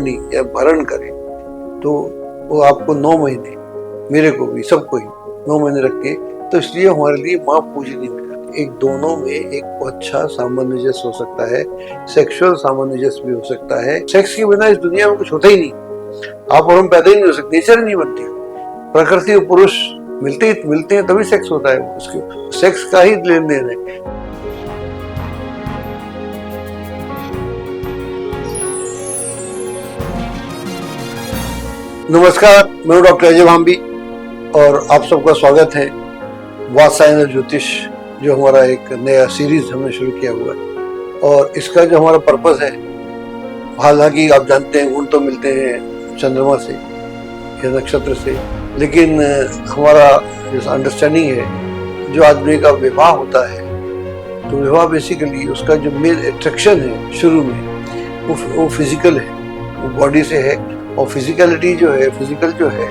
भरणी या भरण करे तो वो आपको 9 महीने, मेरे को भी, सबको ही 9 महीने रख के, तो इसलिए हमारे लिए माँ पूजनीय हो जाती है। एक दोनों में एक अच्छा सामंजस्य हो सकता है, सेक्सुअल सामंजस्य भी हो सकता है। सेक्स के बिना इस दुनिया में कुछ होता ही नहीं, आप और हम पैदा ही नहीं हो सकते, नेचर नहीं बनती। प्रकृति और पुरुष मिलते हैं तभी सेक्स होता है, उसके सेक्स का ही लेन देन है। नमस्कार, मैं डॉक्टर अजय भांबी और आप सबका स्वागत है वात्सायन ज्योतिष, जो हमारा एक नया सीरीज हमने शुरू किया हुआ है। और इसका जो हमारा पर्पस है, हालांकि आप जानते हैं गुण तो मिलते हैं चंद्रमा से या नक्षत्र से, लेकिन हमारा जो अंडरस्टैंडिंग है, जो आदमी का विवाह होता है, तो विवाह बेसिकली उसका जो मेल अट्रैक्शन है शुरू में वो फिजिकल है, वो बॉडी से है। और फिजिकलिटी जो है, फिजिकल जो है,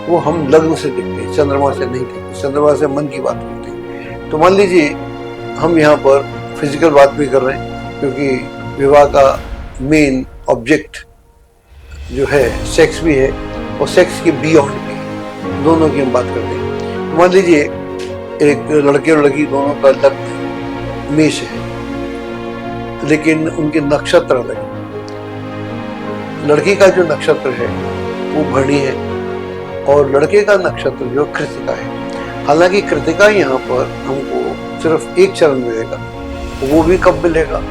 वो हम लग्न से देखते हैं, चंद्रमा से नहीं देखते। चंद्रमा से मन की बात करते हैं। तो मान लीजिए हम यहाँ पर फिजिकल बात भी कर रहे हैं, क्योंकि विवाह का मेन ऑब्जेक्ट जो है सेक्स भी है और सेक्स के बियॉन्ड भी, दोनों की हम बात करते हैं। तो मान लीजिए एक लड़के और लड़की दोनों का लग्न मेष है, लेकिन उनके नक्षत्र अलग है। लड़की का जो नक्षत्र है वो भरणी है और लड़के का नक्षत्र जो कृतिका है। हालांकि कृतिका यहाँ पर हमको सिर्फ एक चरण मिलेगा, वो भी कब मिलेगा,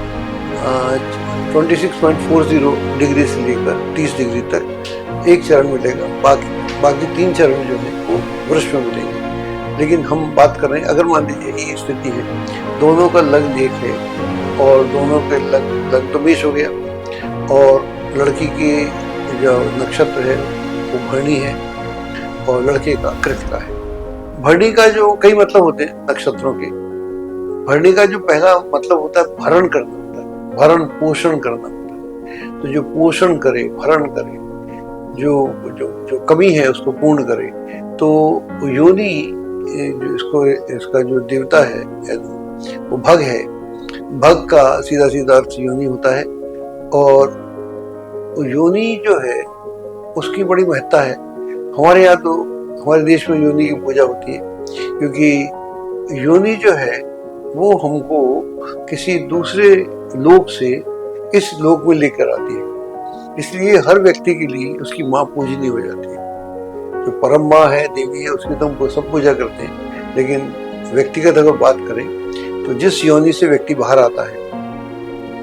26.40 डिग्री से लेकर 30 डिग्री तक एक चरण मिलेगा। बाकी 3 चरण जो है वो वृष में मिलेंगे। लेकिन हम बात कर रहे हैं, अगर मान लीजिए ये स्थिति है, दोनों का लग्न एक है और दोनों के लग्न तो मेष हो गया और लड़की की जो नक्षत्र है वो भरणी है और लड़के का कृतिका है। भरणी का जो कई मतलब होते हैं नक्षत्रों के। भरणी का जो पहला मतलब होता है भरण करना होता है, भरण पोषण करना होता है। तो जो पोषण करे, भरण करे, जो कमी है उसको पूर्ण करे, तो योनि जो इसका जो देवता है वो भग है। भग का सीधा सीधा अर्थ योनि होता है और योनि जो है उसकी बड़ी महत्ता है। हमारे यहाँ तो हमारे देश में योनि की पूजा होती है, क्योंकि योनि जो है वो हमको किसी दूसरे लोक से इस लोक में लेकर आती है। इसलिए हर व्यक्ति के लिए उसकी माँ पूजनीय हो जाती है। जो परम माँ है, देवी है, उसकी तो हम सब पूजा करते हैं। लेकिन व्यक्तिगत अगर बात करें तो जिस योनि से व्यक्ति बाहर आता है,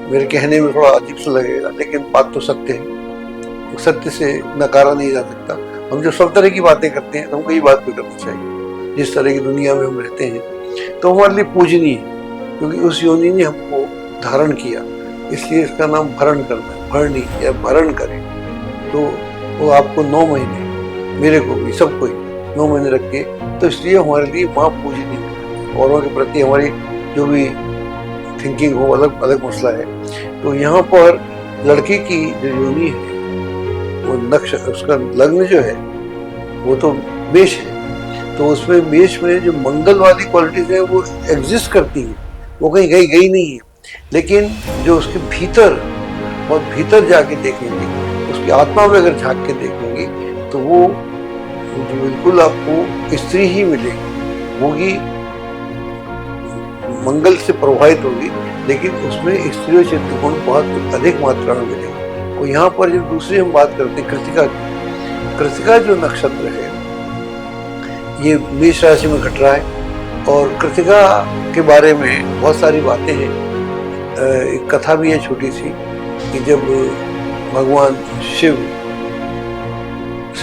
मेरे कहने में थोड़ा अजीब सा लगेगा, लेकिन बात तो सत्य है, सत्य से नकारा नहीं जा सकता। हम जो सब तरह की बातें करते हैं, तो हमको ये बात भी करनी चाहिए। जिस तरह की दुनिया में हम रहते हैं तो हमारे लिए पूजनीय है, क्योंकि उस योनि ने हमको धारण किया, इसलिए इसका नाम भरण करना है। भरणी या भरण करे तो वो आपको 9 महीने, मेरे को भी, सबको ही 9 महीने रख के, तो इसलिए हमारे लिए माँ पूजनीय है। औरों के प्रति हमारी जो भी थिंकिंग हो अलग अलग मसला है। तो यहाँ पर लड़के की जो योनि है वो नक्षत्र, उसका लग्न जो है वो तो मेष है, तो उसमें मेष में जो मंगल वाली क्वालिटीज है वो एग्जिस्ट करती है, वो कहीं गई नहीं है। लेकिन जो उसके भीतर, बहुत भीतर जाके देखेंगे, उसकी आत्मा में अगर झांक के देखेंगे, तो वो जो बिल्कुल आपको स्त्री ही मिलेगी, होगी मंगल से प्रभावित होगी, लेकिन उसमें स्त्री चित्त गुण बहुत अधिक मात्रा में मिलेगा। और यहाँ पर जो दूसरी हम बात करते हैं कृतिका की, कृतिका जो नक्षत्र है ये मेष राशि में घट रहा है और कृतिका के बारे में बहुत सारी बातें हैं। एक कथा भी है छोटी सी, कि जब भगवान शिव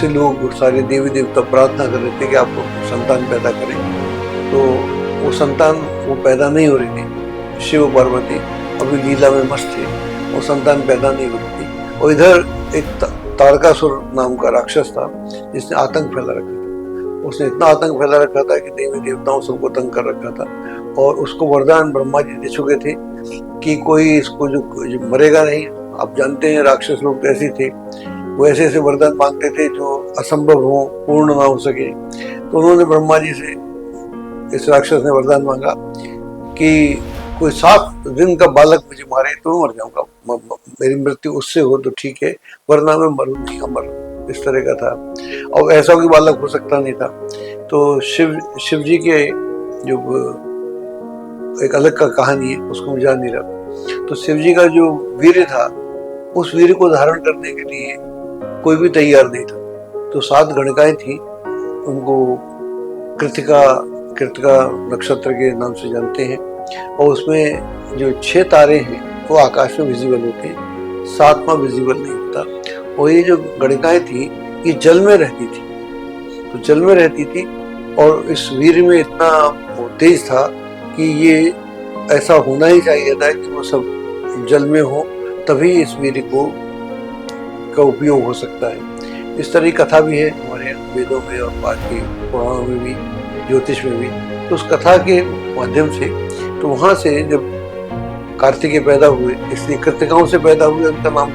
से लोग सारे देवी देवता प्रार्थना कर रहे थे कि आपको संतान पैदा करें, तो वो संतान वो पैदा नहीं हो रही थी। शिव पार्वती अभी लीला में मस्त थे, वो संतान पैदा नहीं हो रही थी। और इधर एक तारकासुर नाम का राक्षस था, जिसने आतंक फैला रखा था। उसने इतना आतंक फैला रखा था कि देवी देवताओं सबको तंग कर रखा था। और उसको वरदान ब्रह्मा जी दे चुके थे कि कोई इसको जो मरेगा नहीं। आप जानते हैं राक्षस लोग कैसे थे, वो ऐसे ऐसे वरदान मांगते थे जो असंभव हो, पूर्ण ना हो सके। तो उन्होंने ब्रह्मा जी से, इस राक्षस ने वरदान मांगा कि कोई 7 दिन का बालक मुझे मारे तो मैं मर जाऊंगा, मेरी मृत्यु उससे हो तो ठीक है, वरना मैं मरूं नहीं, अमर, इस तरह का था। और ऐसा कोई बालक हो सकता नहीं था। तो शिव जी के जो एक अलग का कहानी है, उसको मैं जान नहीं रहा। तो शिव जी का जो वीर्य था, उस वीर्य को धारण करने के लिए कोई भी तैयार नहीं था। तो 7 गणिकाएं थी, उनको कृतिका कृतिका नक्षत्र के नाम से जानते हैं। और उसमें जो 6 तारे हैं वो आकाश में विजिबल होते हैं, 7वां विजिबल नहीं होता। और ये जो गणिकाएं थी ये जल में रहती थी, तो जल में रहती थी और इस वीर में इतना वो तेज था कि ये ऐसा होना ही चाहिए था कि वो सब जल में हो, तभी इस वीर का उपयोग हो सकता है। इस तरह की कथा भी है हमारे वेदों में और बाकी पुराणों में भी, ज्योतिष में भी। तो उस कथा के माध्यम से, तो वहां से जब कार्तिकेय पैदा हुए, इसलिए कृतिकाओं से पैदा हुए, उनका नाम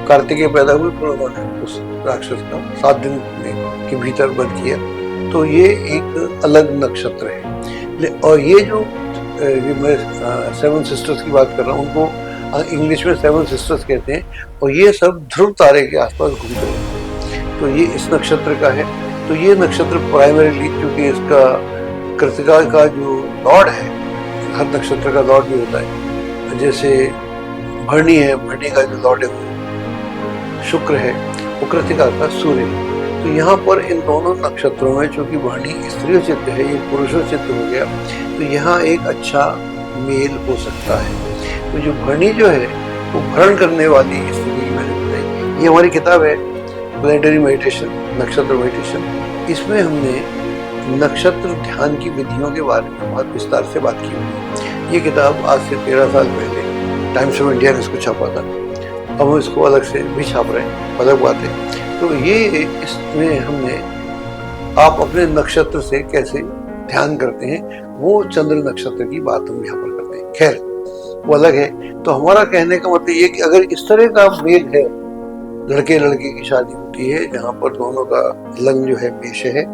कार्तिकेय पैदा हुए, फिर उन्होंने उस राक्षस का 7 दिन के भीतर वध किया। तो ये एक अलग नक्षत्र है। और ये जो मैं 7 सिस्टर्स की बात कर रहा हूँ, उनको इंग्लिश में 7 सिस्टर्स कहते हैं। और ये सब ध्रुव तारे के आसपास घूमते हैं। तो ये इस नक्षत्र का है। तो ये नक्षत्र प्राइमरीली, क्योंकि इसका कृतिका का जो लॉर्ड है, हर नक्षत्र का लॉर्ड भी होता है। जैसे भरणी है, भरणी का जो लॉर्ड है वो शुक्र है, वो कृतिका का सूर्य है। तो यहाँ पर इन दोनों नक्षत्रों में, चूंकि भरणी स्त्रीचित्त है, ये पुरुषोचित्त हो गया, तो यहाँ एक अच्छा मेल हो सकता है। तो जो भरणी जो है वो भरण करने वाली स्त्री मैंने बताई। ये हमारी किताब है प्लैनेटरी मेडिटेशन, नक्षत्र मेडिटेशन। इसमें हमने नक्षत्र ध्यान की विधियों के बारे में बहुत विस्तार से बात की हुई। ये किताब आज से 13 साल पहले टाइम्स ऑफ इंडिया ने इसको छापा था। अब हम इसको अलग से भी छाप रहे हैं, अलग बात है। तो ये इसमें हमने आप अपने नक्षत्र से कैसे ध्यान करते हैं, वो चंद्र नक्षत्र की बात हम यहाँ पर करते हैं। खैर वो अलग है। तो हमारा कहने का मतलब ये कि अगर इस तरह का मेल है, लड़के लड़की की शादी होती है जहाँ पर दोनों का लग्न जो है मेष है,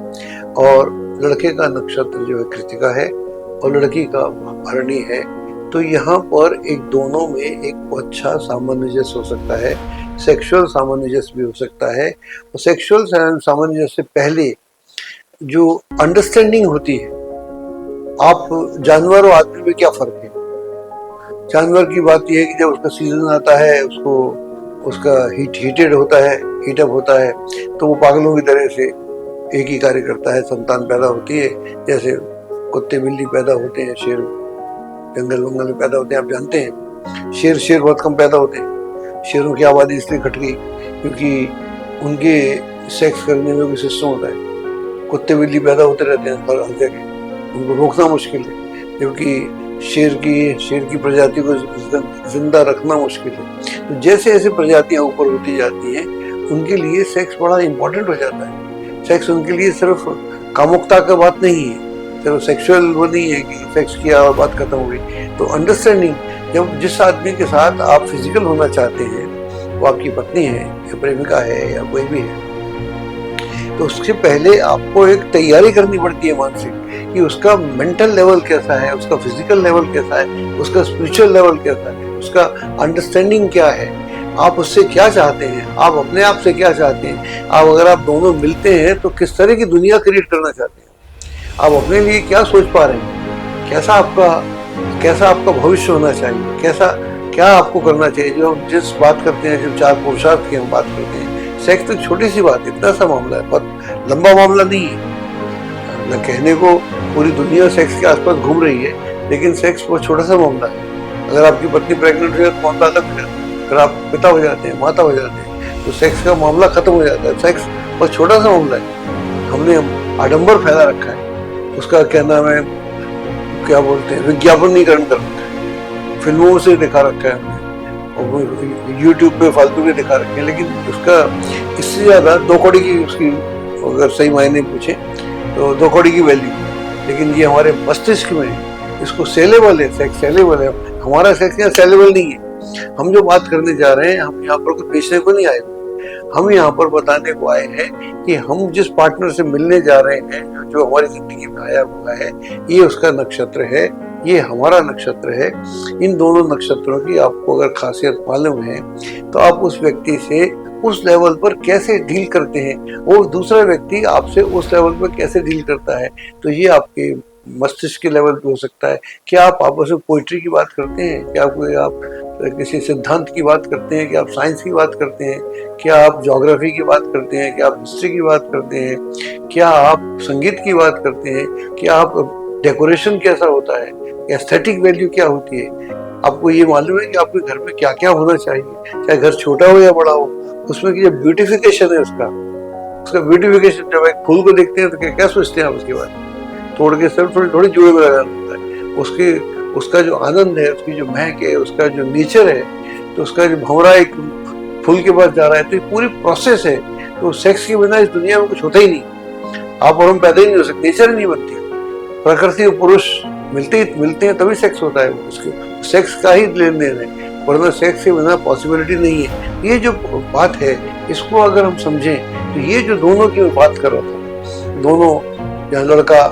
और लड़के का नक्षत्र जो है कृतिका है और लड़की का भरणी है, तो यहाँ पर एक दोनों में एक अच्छा सामंजस्य हो सकता है। सेक्सुअल सामंजस्य भी हो सकता है। और सेक्सुअल सामंजस्य से पहले जो अंडरस्टैंडिंग होती है, आप जानवर और आदमी में क्या फर्क है? जानवर की बात यह है कि जब उसका सीजन आता है, उसका हीटेड होता है, हीटअप होता है, तो वो पागलों की तरह से एक ही कार्य करता है, संतान पैदा होती है। जैसे कुत्ते बिल्ली पैदा होते हैं, शेर जंगल वंगल में पैदा होते हैं, आप जानते हैं। शेर बहुत कम पैदा होते हैं। शेरों की आबादी इसलिए घट गई क्योंकि उनके सेक्स करने में कोई सिस्टम होता है। कुत्ते बिल्ली पैदा होते रहते हैं हर जगह, उनको रोकना मुश्किल है, क्योंकि शेर की प्रजाति को जिंदा रखना मुश्किल है। तो जैसे जैसे प्रजातियां ऊपर होती जाती हैं, उनके लिए सेक्स बड़ा इंपॉर्टेंट हो जाता है। सेक्स उनके लिए सिर्फ कामुकता का बात नहीं है, सिर्फ सेक्सुअल वो नहीं है कि सेक्स किया और बात खत्म हो गई। तो अंडरस्टैंडिंग, जब जिस आदमी के साथ आप फिजिकल होना चाहते हैं, वो आपकी पत्नी है या प्रेमिका है या कोई भी है, तो उससे पहले आपको एक तैयारी करनी पड़ती है मानसिक, कि उसका मेंटल लेवल कैसा है, उसका फिजिकल लेवल कैसा है, उसका स्पिरिचुअल लेवल कैसा है, उसका अंडरस्टैंडिंग क्या है, आप उससे क्या चाहते हैं, आप अपने आप से क्या चाहते हैं, आप अगर आप दोनों मिलते हैं तो किस तरह की दुनिया क्रिएट करना चाहते हैं, आप अपने लिए क्या सोच पा रहे हैं, कैसा आपका भविष्य होना चाहिए, क्या आपको करना चाहिए। जो हम जिस बात करते हैं, जो 4 पुरुषार्थ की हम बात करते हैं, सेक्स तो छोटी सी बात है, इतना सा मामला है, बहुत लंबा मामला नहीं है। न कहने को पूरी दुनिया सेक्स के आसपास घूम रही है, लेकिन सेक्स बहुत छोटा सा मामला है। अगर आपकी पत्नी प्रेग्नेंट हो जाए तो मामला अलग हो जाता है, अगर आप पिता हो जाते हैं, माता हो जाते हैं, तो सेक्स का मामला खत्म हो जाता है। सेक्स बहुत छोटा सा मामला है। हमने आडंबर फैला रखा है, उसका क्या नाम है, क्या बोलते हैं, विज्ञापनीकरण कर रखा है, फिल्मों से दिखा रखा है हमने, और यूट्यूब पे फालतू के दिखा रखे हैं। लेकिन उसका इससे ज्यादा 2 कौड़ी की उसकी, अगर सही मायने पूछे तो 2 कौड़ी की वैल्यू, लेकिन ये हमारे मस्तिष्क में है। इसको सेलेबल है, सेक्स सेलेबल है। हमारा सेक्स यहाँ सेलेबल नहीं है। हम जो बात करने जा रहे हैं, हम यहाँ पर कुछ बेचने को नहीं आए, हम यहाँ पर बताने को आए हैं कि हम जिस पार्टनर से मिलने जा रहे हैं, जो हमारी जिंदगी में आया हुआ है, ये उसका नक्षत्र है, ये हमारा नक्षत्र है। इन दोनों नक्षत्रों की आपको अगर खासियत मालूम है तो आप उस व्यक्ति से उस लेवल पर कैसे डील करते हैं और दूसरा व्यक्ति आपसे उस लेवल पर कैसे डील करता है। तो ये आपके मस्तिष्क के लेवल पे हो सकता है। क्या आप आपस में पोइट्री की बात करते हैं, क्या आप किसी सिद्धांत की बात करते हैं, क्या आप साइंस की बात करते हैं, क्या आप ज्योग्राफी की बात करते हैं, क्या आप हिस्ट्री की बात करते हैं, क्या आप संगीत की बात करते हैं, क्या आप डेकोरेशन कैसा होता है, एस्थेटिक वैल्यू क्या होती है। आपको ये मालूम है कि आपके घर में क्या क्या होना चाहिए, चाहे घर छोटा हो या बड़ा हो, उसमें की जो ब्यूटिफिकेशन है उसका ब्यूटिफिकेशन। जब एक फूल को देखते हैं तो क्या सोचते हैं आप उसके बाद, तोड़ के सिर्फ थोड़ी जुड़े में लगाना होता है। उसका जो आनंद है, उसकी जो महक है, उसका जो नेचर है, तो उसका जो भंवरा एक फूल के पास जा रहा है, तो ये पूरी प्रोसेस है। तो सेक्स के बिना इस दुनिया में कुछ होता ही नहीं। आप और हम पैदा ही नहीं हो सकते, नेचर ही नहीं बनती। प्रकृति और पुरुष मिलते हैं तभी सेक्स होता है। उसके सेक्स का ही लेन देन है, वरना सेक्स के बिना पॉसिबिलिटी नहीं है। ये जो बात है, इसको अगर हम समझें तो ये जो दोनों की मैं बात कर रहा था, दोनों, यहाँ लड़का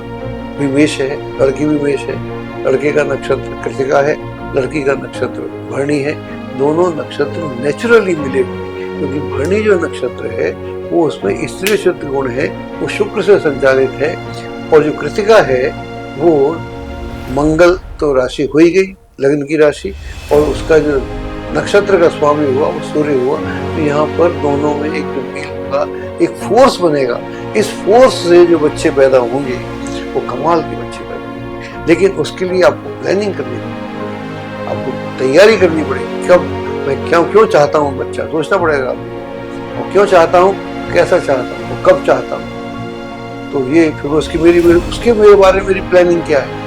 भी मेष है, लड़की भी मेष है, लड़के का नक्षत्र कृतिका है, लड़की का नक्षत्र भरणी है। दोनों नक्षत्र नेचुरली मिले हुए, क्योंकि भरणी जो नक्षत्र है वो उसमें स्त्री शुद्ध गुण है, वो शुक्र से संचालित है, और जो कृतिका है वो मंगल तो राशि हो ही गई, लग्न की राशि, और उसका जो नक्षत्र का स्वामी हुआ वो सूर्य हुआ। तो यहाँ पर दोनों में एक जो मेल होगा, एक फोर्स बनेगा। इस फोर्स से जो बच्चे पैदा होंगे वो कमाल के बच्चे पैदा होंगे। लेकिन उसके लिए आपको प्लानिंग करनी पड़ेगी, आपको तैयारी करनी पड़ेगी। कब मैं क्यों चाहता हूँ बच्चा, सोचना पड़ेगा आपको, और क्यों चाहता हूँ, कैसा चाहता हूँ, और कब चाहता हूँ। तो ये फिर उसके मेरे बारे में मेरी प्लानिंग क्या है।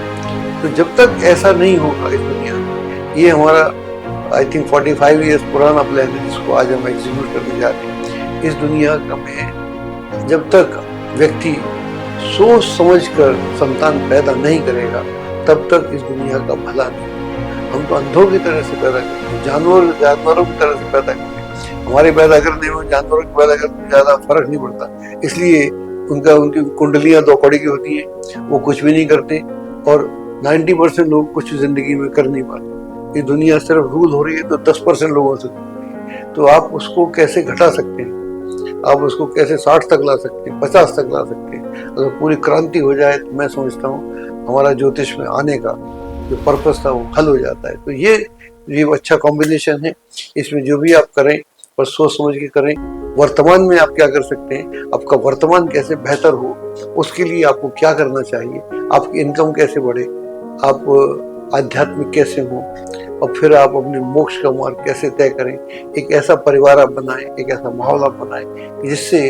तो जब तक ऐसा नहीं होगा इस दुनिया में, ये हमारा आई थिंक 45 ईयर्स पुराना प्लान है जिसको आज हम एग्जीक्यूट करने जा रहे हैं। इस दुनिया का में जब तक व्यक्ति सोच समझ कर संतान पैदा नहीं करेगा, तब तक इस दुनिया का भला नहीं। हम तो अंधों की तरह से पैदा करते हैं, जानवरों की तरह से पैदा करते हैं। हमारे पैदा करने में जानवरों की पैदा करने में ज्यादा फर्क नहीं पड़ता। इसलिए उनकी कुंडलियां दो कड़ी की होती है, वो कुछ भी नहीं करते, और 90% लोग कुछ जिंदगी में कर नहीं पाते। ये दुनिया सिर्फ रूल हो रही है तो 10% लोगों से। तो आप उसको कैसे घटा सकते हैं, आप उसको कैसे 60 तक ला सकते हैं, 50 तक ला सकते हैं। अगर पूरी क्रांति हो जाए तो मैं समझता हूँ हमारा ज्योतिष में आने का जो पर्पस था वो हल हो जाता है। तो ये अच्छा कॉम्बिनेशन है। इसमें जो भी आप करें पर सोच समझ के करें। वर्तमान में आप क्या कर सकते हैं, आपका वर्तमान कैसे बेहतर हो, उसके लिए आपको क्या करना चाहिए, आपकी इनकम कैसे बढ़े, आप आध्यात्मिक कैसे हो, और फिर आप अपने मोक्ष का मार्ग कैसे तय करें। एक ऐसा परिवार आप बनाएं, एक ऐसा माहौल आप बनाएं जिससे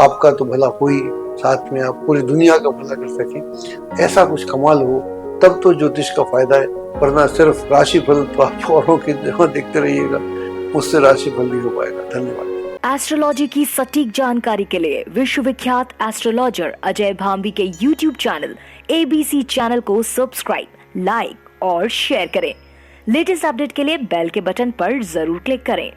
आपका तो भला हो ही, साथ में आप पूरी दुनिया का भला कर सकें। ऐसा कुछ कमाल हो, तब तो ज्योतिष का फायदा है। वरना सिर्फ राशिफल तो आप औरों के जहाँ देखते रहिएगा, उससे राशिफल नहीं हो पाएगा। धन्यवाद। एस्ट्रोलॉजी की सटीक जानकारी के लिए विश्वविख्यात एस्ट्रोलॉजर अजय भांबी के YouTube चैनल ABC चैनल को सब्सक्राइब, लाइक और शेयर करें। लेटेस्ट अपडेट के लिए बेल के बटन पर जरूर क्लिक करें।